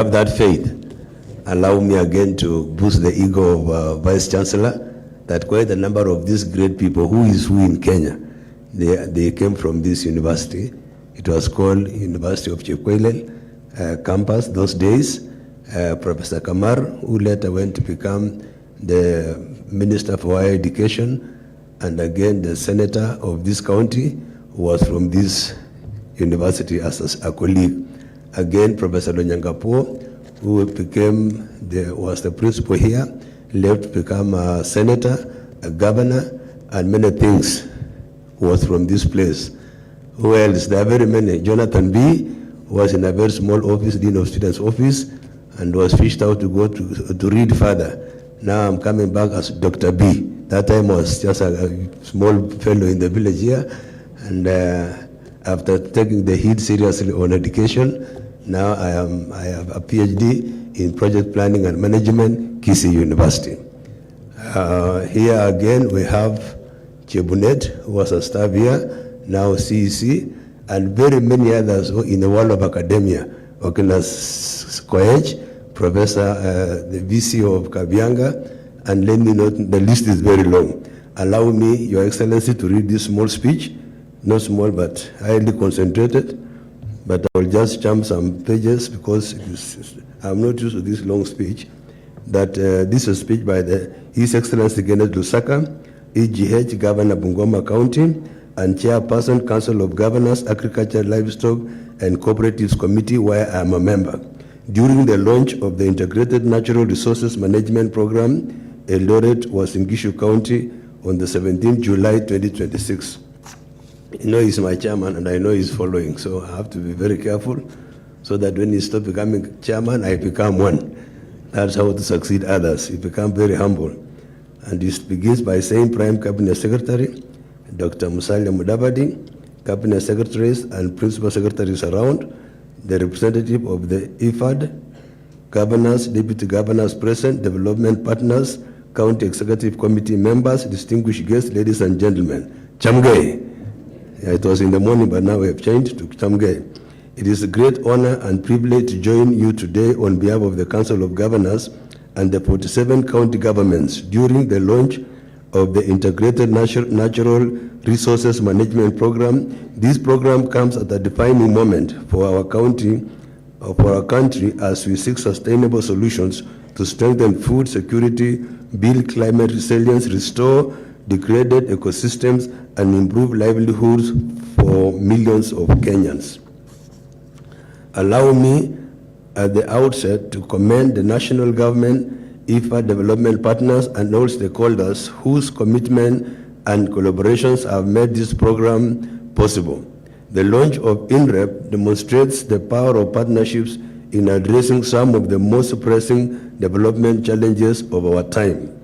have that faith. Allow me again to boost the ego of Vice Chancellor that quite a number of these great people, who is who in Kenya, they came from this university. It was called University of Chekwele campus those days. Professor Kamar, who later went to become the Minister for Higher Education, and again the Senator of this county, was from this university as a colleague. Again, Professor Lonyangapuo, who was the principal here, left to become a senator, a governor, and many things, was from this place. Who else? There are very many. Jonathan B. was in a very small office, Dean of Students office, and was fished out to go to read further. Now I'm coming back as Dr. B. That time I was just a small fellow in the village here, and after taking the heat seriously on education, now I have a PhD in project planning and management, Kisii University. Here again we have Chebunet, who was a staff here, now CEC, and very many others in the world of academia. Okinas Koech, Professor, the VC of Kabianga, and let me note, the list is very long. Allow me, Your Excellency, to read this small speech, not small but highly concentrated, but I will just jump some pages because I'm not used to this long speech. That this is a speech by His Excellency Kenneth Lusaka, EGH, Governor Bungoma County, and Chairperson, Council of Governors, Agriculture, Livestock, and Cooperatives Committee, where I am a member. During the launch of the Integrated Natural Resources Management Program, Eldoret was in Gishu County on the 17th July 2026. You know he's my chairman and I know he's following, so I have to be very careful so that when he stops becoming chairman, I become one. That's how to succeed others. You become very humble. And it begins by saying Prime Cabinet Secretary, Dr. Musalia Mudavadi, Cabinet Secretaries and Principal Secretaries around, the representative of the IFAD, governors, deputy governors present, development partners, county executive committee members, distinguished guests, ladies and gentlemen. Chamgay. It was in the morning, but now we have changed to Chamgay. It is a great honor and privilege to join you today on behalf of the Council of Governors and the 47 county governments during the launch of the Integrated Natural Resources Management Program. This program comes at a defining moment for our country as we seek sustainable solutions to strengthen food security, build climate resilience, restore degraded ecosystems, and improve livelihoods for millions of Kenyans. Allow me at the outset to commend the national government, IFA development partners, and all stakeholders whose commitment and collaborations have made this program possible. The launch of INREP demonstrates the power of partnerships in addressing some of the most pressing development challenges of our time.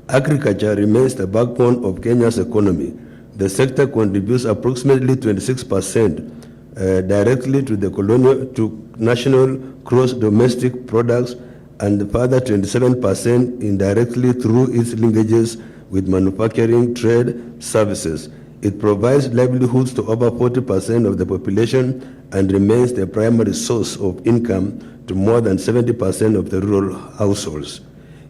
Agriculture remains the backbone of Kenya's economy. The sector contributes approximately 26% directly to the national gross domestic products and further 27% indirectly through its linkages with manufacturing, trade, services. It provides livelihoods to over 40% of the population and remains the primary source of income to more than 70% of the rural households.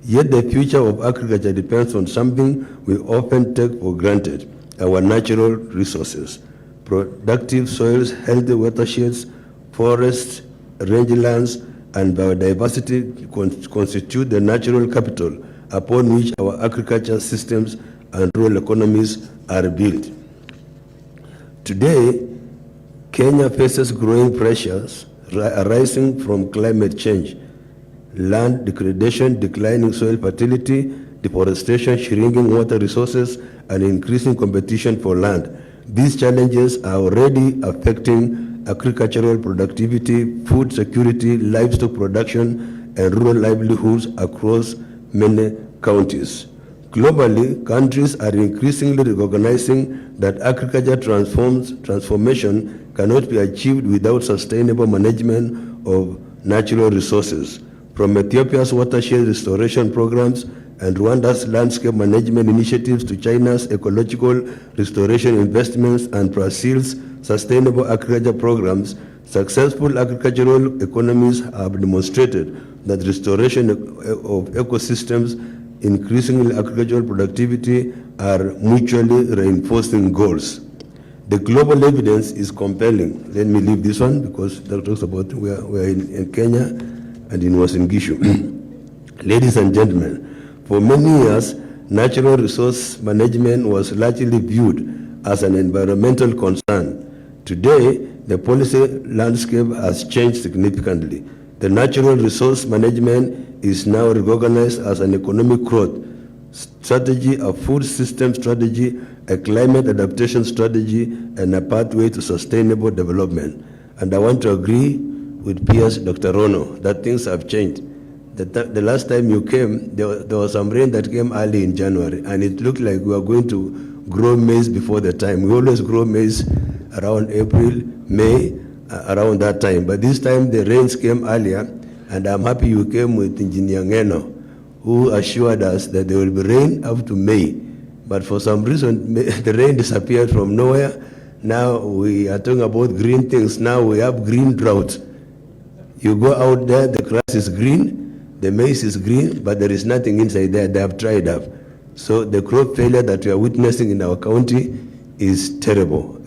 Yet the future of agriculture depends on something we often take for granted: our natural resources. Productive soils, healthy watersheds, forests, rangelands, and biodiversity constitute the natural capital upon which our agriculture systems and rural economies are built. Today, Kenya faces growing pressures arising from climate change, land degradation, declining soil fertility, deforestation, shrinking water resources, and increasing competition for land. These challenges are already affecting agricultural productivity, food security, livestock production, and rural livelihoods across many counties. Globally, countries are increasingly recognizing that agriculture transformation cannot be achieved without sustainable management of natural resources. From Ethiopia's watershed restoration programs and Rwanda's landscape management initiatives to China's ecological restoration investments and Brazil's sustainable agriculture programs, Successful agricultural economies have demonstrated that restoration of ecosystems, increasing agricultural productivity are mutually reinforcing goals. The global evidence is compelling. Let me leave this one because that talks about we are in Kenya and in Uasin Gishu. Ladies and gentlemen, for many years, natural resource management was largely viewed as an environmental concern. Today, the policy landscape has changed significantly. The natural resource management is now recognized as an economic growth strategy, a food system strategy, a climate adaptation strategy, and a pathway to sustainable development. And I want to agree with PS Dr. Rono that things have changed. The last time you came, there was some rain that came early in January, and it looked like we were going to grow maize before the time. We always grow maize around April, May, around that time. But this time the rains came earlier, and I'm happy you came with Engineer Ngeno, who assured us that there will be rain up to May. But for some reason, the rain disappeared from nowhere. Now we are talking about green things. Now we have green drought. You go out there, the grass is green, the maize is green, but there is nothing inside there. They have dried up. So the crop failure that we are witnessing in our county is terrible.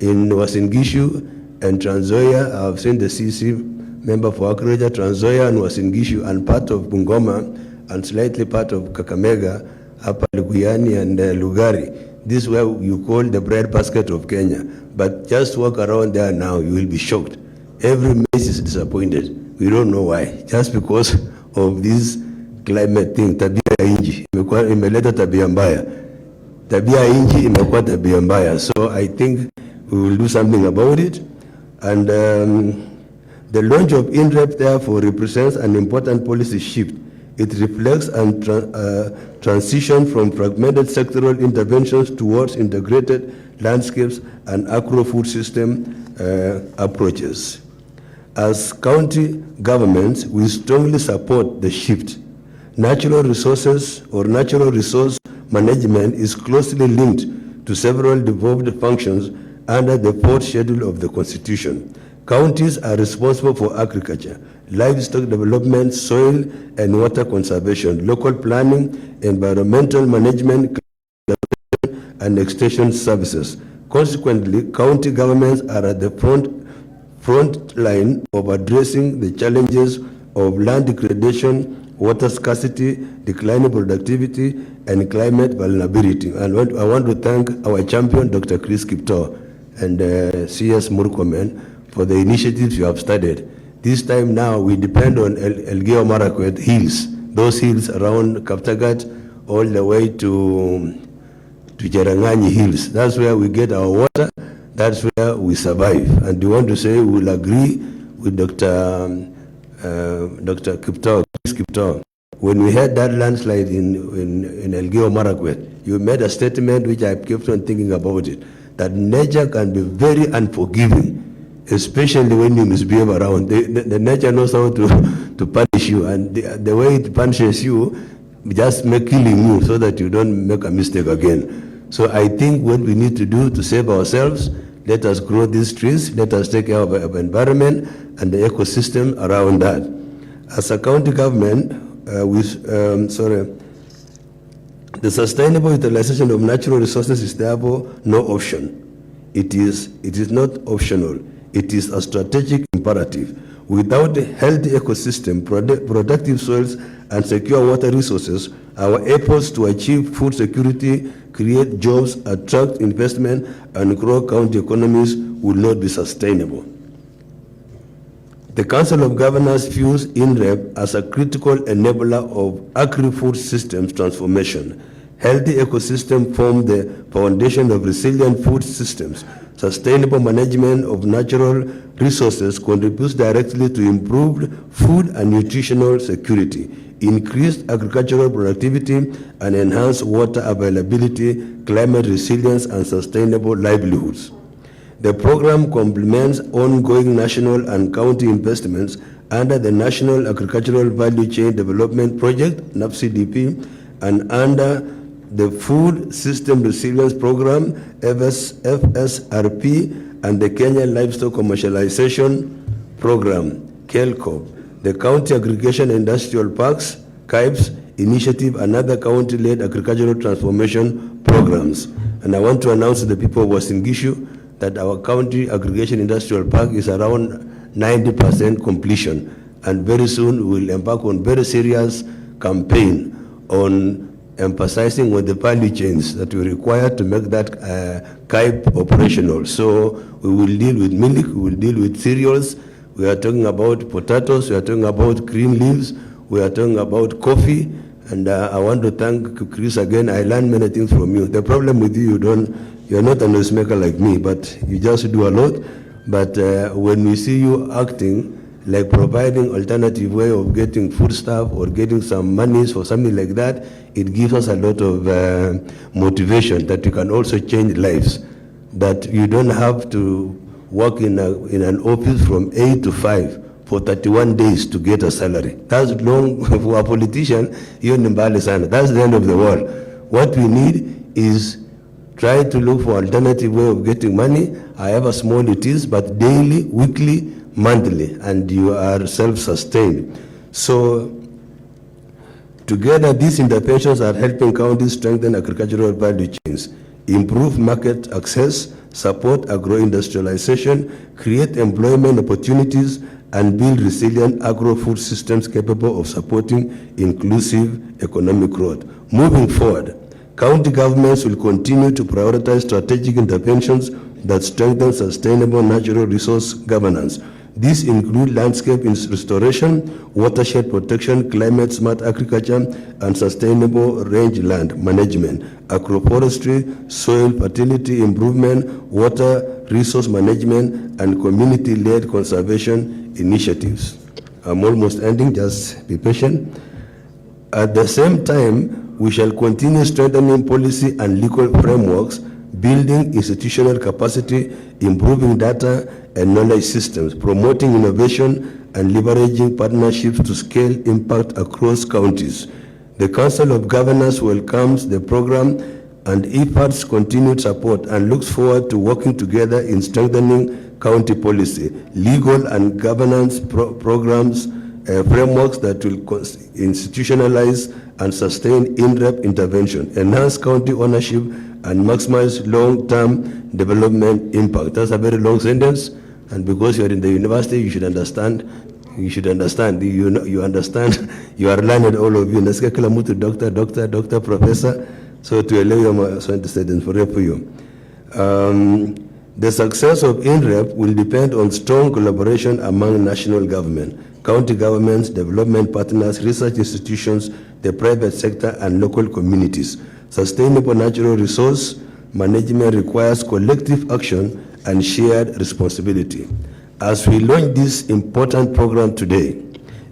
In Uasin Gishu and Trans Nzoia, I've seen the CC member for agriculture, Trans Nzoia and Uasin Gishu, and part of Bungoma, and slightly part of Kakamega, Upper Luguyani and Lugari. This is where you call the bread basket of Kenya. But just walk around there now, you will be shocked. Every maize is disappointed. We don't know why. Just because of this climate thing. Tabia ya inji imeleta tabia mbaya. Tabia ya inji imekuwa tabia mbaya. So I think we will do something about it. And the launch of INREP therefore represents an important policy shift. It reflects a transition from fragmented sectoral interventions towards integrated landscapes and agro-food system approaches. As county governments, we strongly support the shift. Natural resources or natural resource management is closely linked to several devolved functions under the fourth schedule of the Constitution. Counties are responsible for agriculture, livestock development, soil and water conservation, local planning, environmental management, and extension services. Consequently, county governments are at the front line of addressing the challenges of land degradation, water scarcity, declining productivity, and climate vulnerability. And I want to thank our champion, Dr. Chris Kipto, and CS Murkomen for the initiatives you have started. This time now we depend on Elgeyo Marakwet hills, those hills around Kaptagat all the way to Cherangani hills. That's where we get our water. That's where we survive. And we want to say we will agree with Dr. Kipto, Chris Kipto. When we had that landslide in Elgeyo Marakwet, you made a statement which I kept on thinking about it, that nature can be very unforgiving, especially when you misbehave around. The nature knows how to punish you, and the way it punishes you, just make killing you so that you don't make a mistake again. So I think what we need to do to save ourselves, let us grow these trees, let us take care of our environment and the ecosystem around that. As a county government, the sustainable utilization of natural resources is therefore no option. It is not optional. It is a strategic imperative. Without a healthy ecosystem, productive soils, and secure water resources, our efforts to achieve food security, create jobs, attract investment, and grow county economies will not be sustainable. The Council of Governors views INREP as a critical enabler of agri-food systems transformation. Healthy ecosystems form the foundation of resilient food systems. Sustainable management of natural resources contributes directly to improved food and nutritional security, increased agricultural productivity, and enhanced water availability, climate resilience, and sustainable livelihoods. The program complements ongoing national and county investments under the National Agricultural Value Chain Development Project, NAPCDP, and under the Food System Resilience Program, FSRP, and the Kenya Livestock Commercialization Program, KELCOP, the County Aggregation Industrial Parks, KIPES initiative, and other county-led agricultural transformation programs. And I want to announce to the people of Uasin Gishu that our county aggregation industrial park is around 90% completion, and very soon we will embark on very serious campaign on emphasizing on the value chains that we require to make that KIPE operational. So we will deal with milk, we will deal with cereals, we are talking about potatoes, we are talking about green leaves, we are talking about coffee, and I want to thank Chris again. I learned many things from you. The problem with you, you're not a noisemaker like me, but you just do a lot. But when we see you acting, like providing alternative way of getting foodstuff or getting some monies or something like that, it gives us a lot of motivation that you can also change lives. That you don't have to work in an office from 8 to 5 for 31 days to get a salary. That's long for a politician. That's the end of the world. What we need is try to look for alternative way of getting money, however small it is, but daily, weekly, monthly, and you are self-sustained. So together, these interventions are helping counties strengthen agricultural value chains, improve market access, support agro-industrialization, create employment opportunities, and build resilient agro-food systems capable of supporting inclusive economic growth. Moving forward, county governments will continue to prioritize strategic interventions that strengthen sustainable natural resource governance. These include landscape restoration, watershed protection, climate-smart agriculture, and sustainable rangeland management, agroforestry, soil fertility improvement, water resource management, and community-led conservation initiatives. I'm almost ending, just be patient. At the same time, we shall continue strengthening policy and legal frameworks, building institutional capacity, improving data and knowledge systems, promoting innovation, and leveraging partnerships to scale impact across counties. The Council of Governors welcomes the program and IFAD's continued support and looks forward to working together in strengthening county policy, legal and governance programs, frameworks that will institutionalize and sustain in-depth intervention, enhance county ownership, and maximize long-term development impact. That's a very long sentence, and because you're in the university, you should understand. You understand. You are learned, all of you. Nasikia kila mtu doctor, professor. So to allow you sentence for you. The success of INREP will depend on strong collaboration among national government, county governments, development partners, research institutions, the private sector, and local communities. Sustainable natural resource management requires collective action and shared responsibility. As we launch this important program today,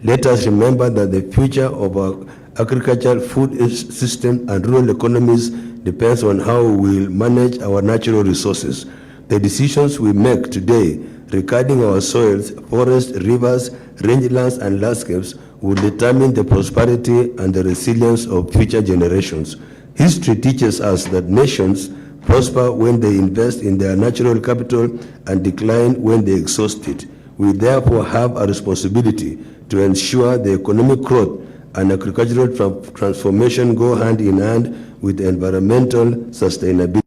let us remember that the future of our agricultural food system and rural economies depends on how we will manage our natural resources. The decisions we make today regarding our soils, forests, rivers, rangelands, and landscapes will determine the prosperity and the resilience of future generations. History teaches us that nations prosper when they invest in their natural capital and decline when they exhaust it. We therefore have a responsibility to ensure the economic growth and agricultural transformation go hand in hand with environmental sustainability.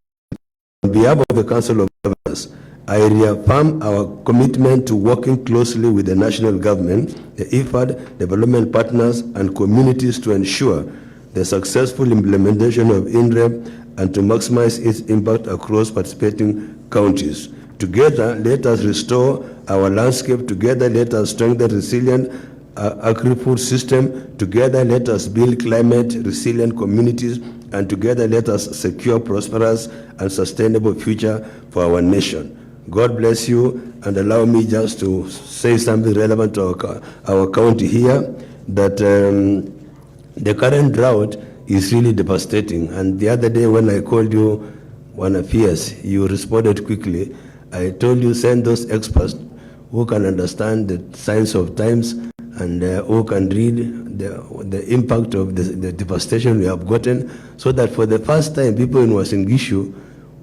On behalf of the Council of Governors, I reaffirm our commitment to working closely with the national government, the IFAD, development partners, and communities to ensure the successful implementation of INREP and to maximize its impact across participating counties. Together, let us restore our landscape. Together, let us strengthen resilient agri-food system. Together, let us build climate-resilient communities. And together, let us secure prosperous and sustainable future for our nation. God bless you, and allow me just to say something relevant to our county here, that the current drought is really devastating. And the other day when I called you, one of years, you responded quickly. I told you send those experts who can understand the signs of times and who can read the impact of the devastation we have gotten, so that for the first time, people in Uasin Gishu,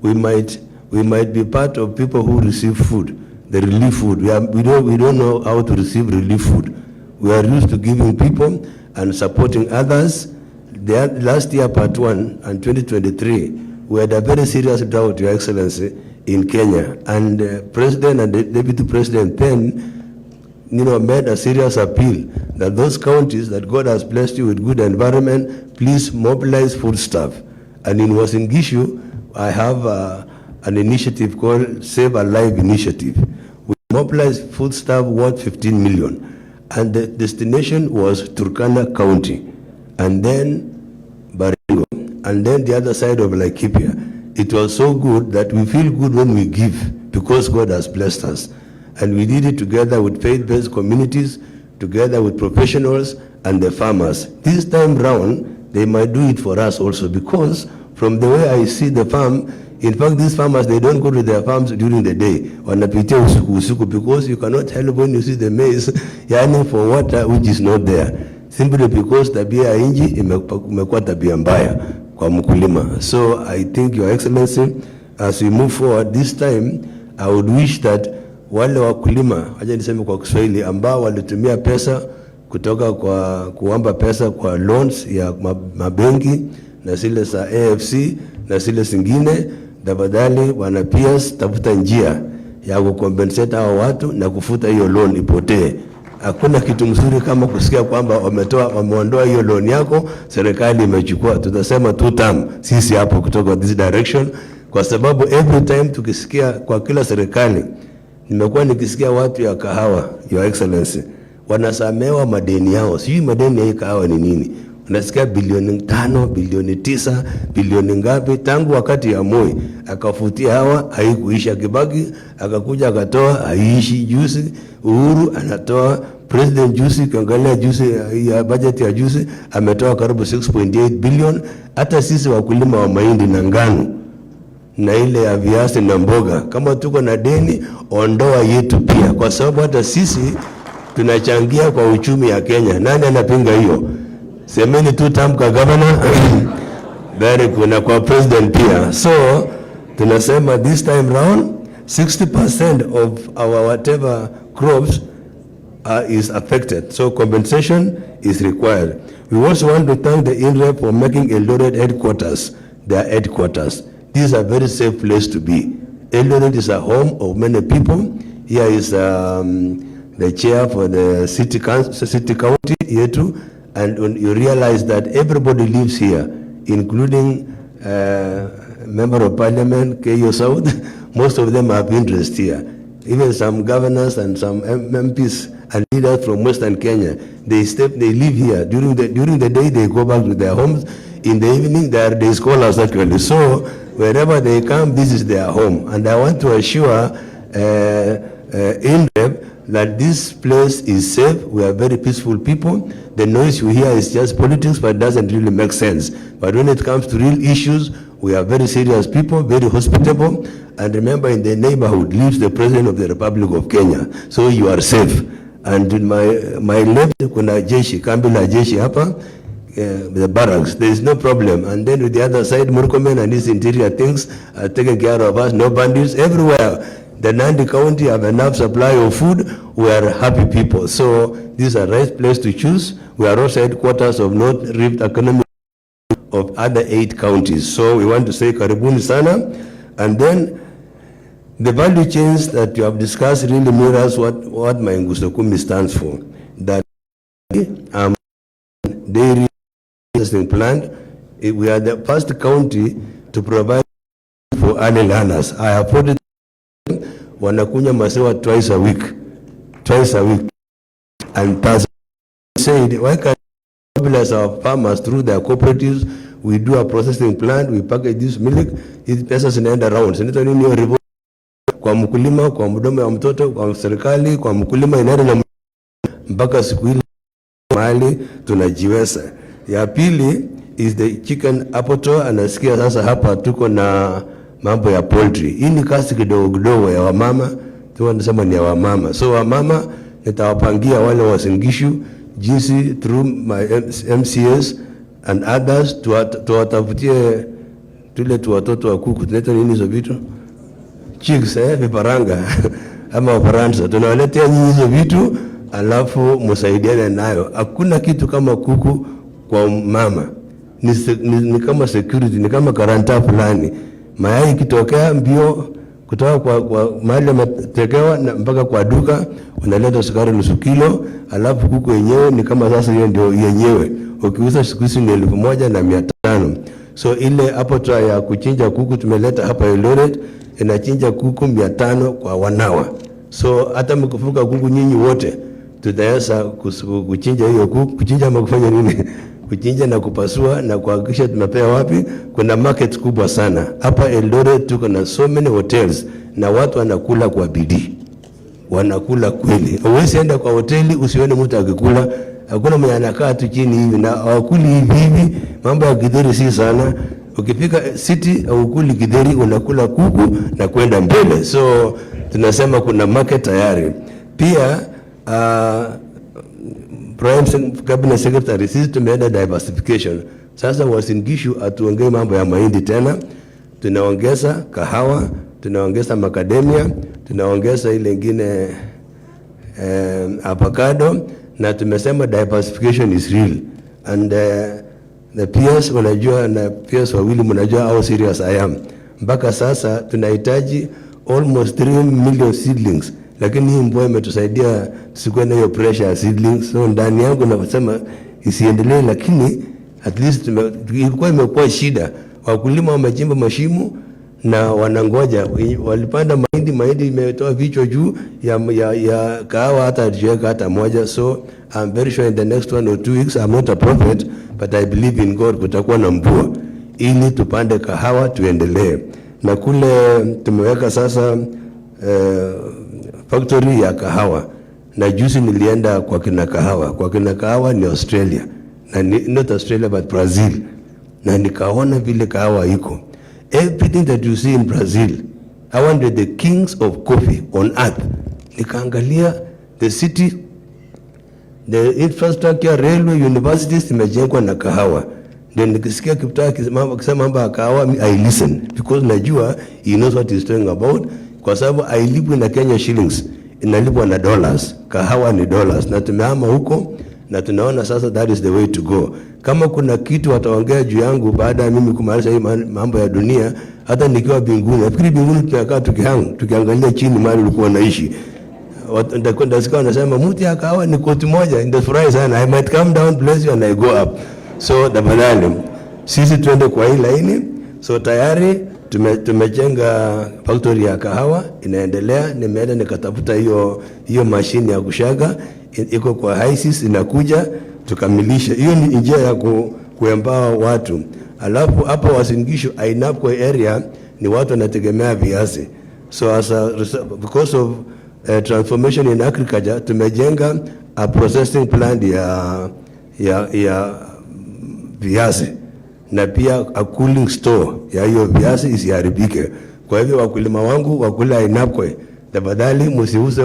we might we might be part of people who receive food, the relief food. We don't know how to receive relief food. We are used to giving people and supporting others. Last year, part 1 and 2023, we had a very serious drought, Your Excellency, in Kenya. And President and the Deputy President then, made a serious appeal that those counties that God has blessed you with good environment, please mobilize foodstuff. And in Uasin Gishu, I have an initiative called Save a Life Initiative. We mobilized foodstuff worth 15 million. And the destination was Turkana County, and then Baringo, and then the other side of Laikipia. It was so good that we feel good when we give, because God has blessed us. And we did it together with faith-based communities, together with professionals and the farmers. This time round, they might do it for us also, because from the way I see the farm, in fact, these farmers, they don't go to their farms during the day, wanapitia usiku, because you cannot help when you see the maize yearning for water which is not there, simply because tabia ya nchi imekuwa tabia mbaya kwa mkulima. So I think, Your Excellency, as we move forward this time, I would wish that wale wakulima, aje niseme kwa Kiswahili, ambao walitumia pesa kutoka kwa kuomba pesa kwa loans ya mabenki na zile za AFC na zile zingine, tafadhali wana PS, tafuta njia ya kukompensate hao watu na kufuta hiyo loan ipotee. Hakuna kitu mzuri kama kusikia kwamba wameondoa hiyo loan yako, serikali imechukua. Tutasema two term sisi hapo kutoka this direction, kwa sababu every time tukisikia kwa kila serikali, nimekuwa nikisikia watu ya kahawa, Your Excellency, wanasamewa madeni yao. Sijui madeni ya kahawa ni nini. Unasikia bilioni 5, bilioni 9, bilioni ngapi, tangu wakati ya Moi akafutia hawa, haikuisha. Kibaki akakuja akatoa, haiishi. Juzi Uhuru anatoa, President juzi, kiangalia juzi ya budget ya juzi ametoa karibu 6.8 billion. Hata sisi wakulima wa mahindi na ngano na ile ya viazi na mboga, kama tuko na deni, ondoa yetu pia, kwa sababu hata sisi tunachangia kwa uchumi ya Kenya. Nani anapinga hiyo? Semeni tu tamka governor. Very kuna kwa president pia. So tunasema this time round 60% of our whatever crops is affected, so compensation is required. We also want to thank the INREP for making Eldoret headquarters their headquarters. This is a very safe place to be. Eldoret is a home of many people. Here is the chair for the city county yetu. And when you realize that everybody lives here, including member of parliament, KO South, most of them have interest here. Even some governors and some MPs and leaders from Western Kenya, they live here. During the day, they go back to their homes. In the evening, they are day scholars actually. So wherever they come, this is their home. And I want to assure INREP that this place is safe. We are very peaceful people. The noise you hear is just politics, but it doesn't really make sense. But when it comes to real issues, we are very serious people, very hospitable. And remember, in the neighborhood lives the President of the Republic of Kenya. So you are safe. And in my left, kuna jeshi, kambi la jeshi hapa, the barracks, there is no problem. And then with the other side, Murkomen and his interior things are taking care of us, no bandits everywhere. The Nandi County have enough supply of food. We are happy people. So this is a right place to choose. We are also headquarters of North Rift Economic of other 8 counties. So we want to say karibuni sana. And then the value chains that you have discussed really mirrors what my Nguso Kumi stands for. That dairy processing plant, we are the first county to provide for early learners. I have put it, wanakunya maziwa twice a week, and Thursday. Said, why can't we mobilize our farmers through their cooperatives? We do a processing plant, we package this milk, hizi pesa zinaenda around. Sinito nini hiyo report kwa mkulima, kwa mdomo ya mtoto, kwa serikali, kwa mkulima inaenda na mpaka siku ile mahali tunajiweza. Ya pili is the chicken apoto. Anasikia sasa hapa tuko na mambo ya poultry. Hii ni kazi kidogo kidogo ya wamama, tunasema ni ya wamama. So wamama nitawapangia wale wa Uasin Gishu jinsi through my MCS and others tuwatafutie tule tu watoto wa kuku, tunaita nini hizo vitu? chicks viparanga ama wafaransa, tunawaletea nyinyi hizo vitu alafu msaidiane nayo. Hakuna kitu kama kuku kwa mama, ni kama security, ni kama karanta fulani. Mayai kitokea mbio kutoka kwa mahali yametekewa mpaka kwa duka, unaleta sukari nusu kilo, alafu kuku yenyewe ni kama sasa hiyo ndio yenyewe. Ukiuza siku hizi ni 1,500. So ile hapo ya kuchinja kuku tumeleta hapa Eldoret, inachinja kuku 500 kwa wanawa. So hata mkifuga kuku nyinyi wote tutaweza kuchinja hiyo kuku, kuchinja ama kufanya nini? Kuchinja na kupasua na kuhakikisha tunapea wapi. Kuna market kubwa sana hapa Eldoret, tuko na so many hotels na watu wanakula kwa bidii, wanakula kweli. Huwezi enda kwa hoteli usione mtu akikula. Hakuna mwenye anakaa tu chini hivi na hawakuli hivi. Mambo ya githeri si sana. Ukifika city au ukuli githeri, unakula kuku na kwenda mbele. So tunasema kuna market tayari. Pia Prime Cabinet Secretary, sisi tumeenda diversification. Sasa Uasin Gishu atuongee mambo ya mahindi tena. Tunaongeza kahawa, tunaongeza macadamia, tunaongeza ile nyingine avocado, na tumesema diversification is real. And the peers wanajua, na peers wawili mnajua how serious I am. Mpaka sasa tunahitaji almost 3 million seedlings. Lakini hii mvua imetusaidia tusikuwe na hiyo pressure ya seedlings. So ndani yangu nasema isiendelee, lakini at least ilikuwa imekuwa shida. Wakulima wamechimba mashimo na wanangoja. Walipanda mahindi imetoa vichwa juu ya kahawa, hata hatuweka hata moja. So I'm very sure in the next 1 or 2 weeks, I'm not a prophet, but I believe in God, kutakuwa na mvua ili tupande kahawa tuendelee. Na kule tumeweka sasa factory ya kahawa, na juzi nilienda kwa kina kahawa. Kwa kina kahawa ni Australia, na not Australia but Brazil, na nikaona vile kahawa iko. Everything that you see in Brazil, I wanted the kings of coffee on earth. Nikaangalia the city, the infrastructure, railway, universities imejengwa na kahawa. Then nikisikia Kiptoo akisema mambo ya kahawa, I listen, because najua he knows what he's talking about. Kwa sababu hailipwi na Kenya shillings, inalipwa na dollars. Kahawa ni dollars, na tumehama huko na tunaona sasa that is the way to go. Kama kuna kitu wataongea juu yangu baada ya mimi kumaliza hii mambo ya dunia, hata nikiwa mbinguni, nafikiri mbinguni tunakaa tukiangalia chini mahali ulikuwa naishi, ndio sikao nasema mti ya kahawa ni koti moja, ndio furahi sana. I might come down, bless you, and I go up. So tafadhali sisi tuende kwa hii laini. So tayari tumejenga factory ya kahawa, inaendelea. Nimeenda nikatafuta hiyo mashine ya kushaga, iko kwa Hisense, inakuja tukamilisha. Hiyo ni njia ya kuempower watu. Alafu hapa Uasin Gishu Ainabkoi area ni watu wanategemea viazi. So because of transformation in agriculture, tumejenga a processing plant ya viazi, na pia a cooling store ya hiyo viazi isiharibike. Kwa hivyo wakulima wangu wakula Ainabkoi, tafadhali msiuze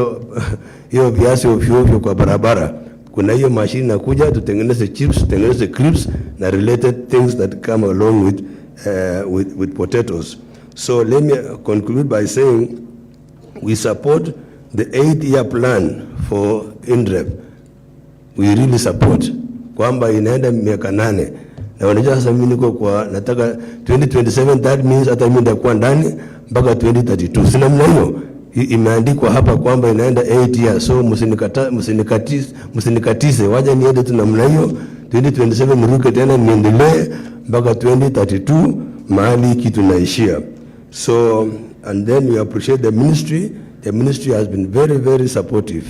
hiyo viazi ovyo kwa barabara. Kuna hiyo machine inakuja, tutengeneze chips, tutengeneze crisps na related things that come along with potatoes. So let me conclude by saying we support the 8-year plan for INREP. We really support kwamba inaenda miaka 8. Na wanajua sasa mimi niko kwa nataka 2027, that means hata mimi nitakuwa ndani mpaka 2032. Sina mna hiyo. Imeandikwa hapa kwamba inaenda 8 years. So msinikatize, waje niende tu namna hiyo. 2027 niruke tena niendelee mpaka 2032 mahali kitu naishia. So and then we appreciate the ministry. The ministry has been very, very supportive.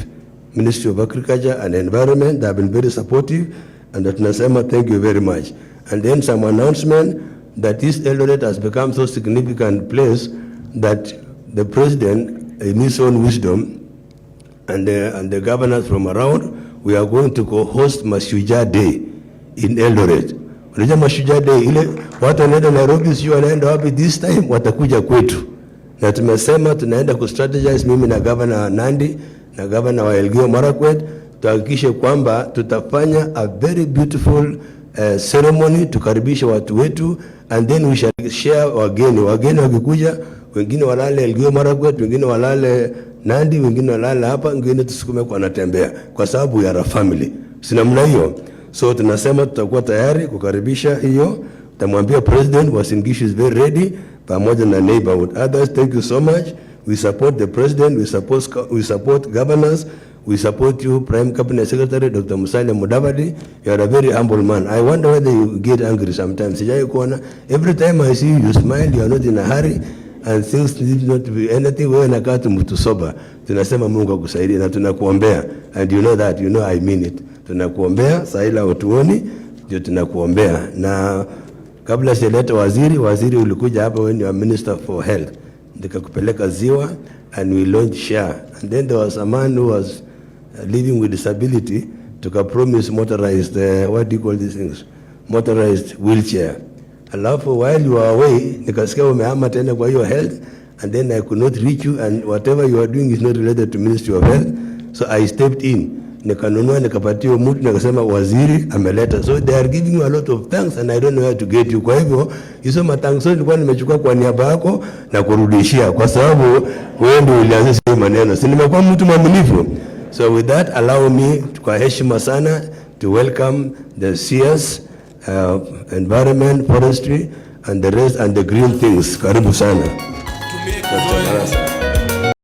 Ministry of Agriculture and Environment, they have been very supportive, and that tunasema thank you very much. And then some announcement that this Eldoret has become so significant place that the president, in his own wisdom, and the governors from around, we are going to host Mashujaa Day in Eldoret. Unajua Mashujaa Day ile watu wanaenda Nairobi, sio wanaenda wapi, this time watakuja kwetu. Na tumesema tunaenda kustrategize, mimi na governor Nandi na governor wa Elgeyo Marakwet, tuhakikishe kwamba tutafanya a very beautiful ceremony, tukaribisha watu wetu, and then we shall share wageni wakikuja wengine walale Elgeyo Marakwet, wengine walale Nandi, wengine walale hapa, wengine tusukume kwa natembea, kwa sababu ya family. Sina mna hiyo. So tunasema tutakuwa tayari kukaribisha hiyo. Tamwambia president Uasin Gishu is very ready, pamoja na neighborhood. Others, thank you so much. We support the president, we support governors, we support you, Prime Cabinet Secretary Dr. Musalia Mudavadi. You are a very humble man. I wonder whether you get angry sometimes. Every time I see you, you smile, you are not in a hurry, and things need not to be anything. Wewe nakaa mtu soba. Tunasema Mungu akusaidie na tunakuombea. And you know that, you know I mean it. Tunakuombea, Saila Otuoni, ndio tunakuombea. Na kabla sijaleta waziri ulikuja hapa when you are Minister for Health. Nikakupeleka Ziwa and we launched SHA. And then there was a man who was living with disability, promise motorized, what do you call these things? Motorized wheelchair. Alafu while you were away, nikasikia umehama tena kwa hiyo health, and then I could not reach you, and whatever you are doing is not related to Ministry of Health. So I stepped in. Nikanunua, nikapatia mtu, nikasema waziri ameleta. So they are giving you a lot of thanks and I don't know where to get you. Kwa hivyo, hizo matangso nilikuwa nimechukua kwa niaba yako na kurudishia, kwa sababu wewe ndio ulianzisha hii maneno. Si nimekuwa mtu mwaminifu. So with that, allow me kwa heshima sana to welcome the CS, environment, forestry and the rest and the green things. Karibu sana.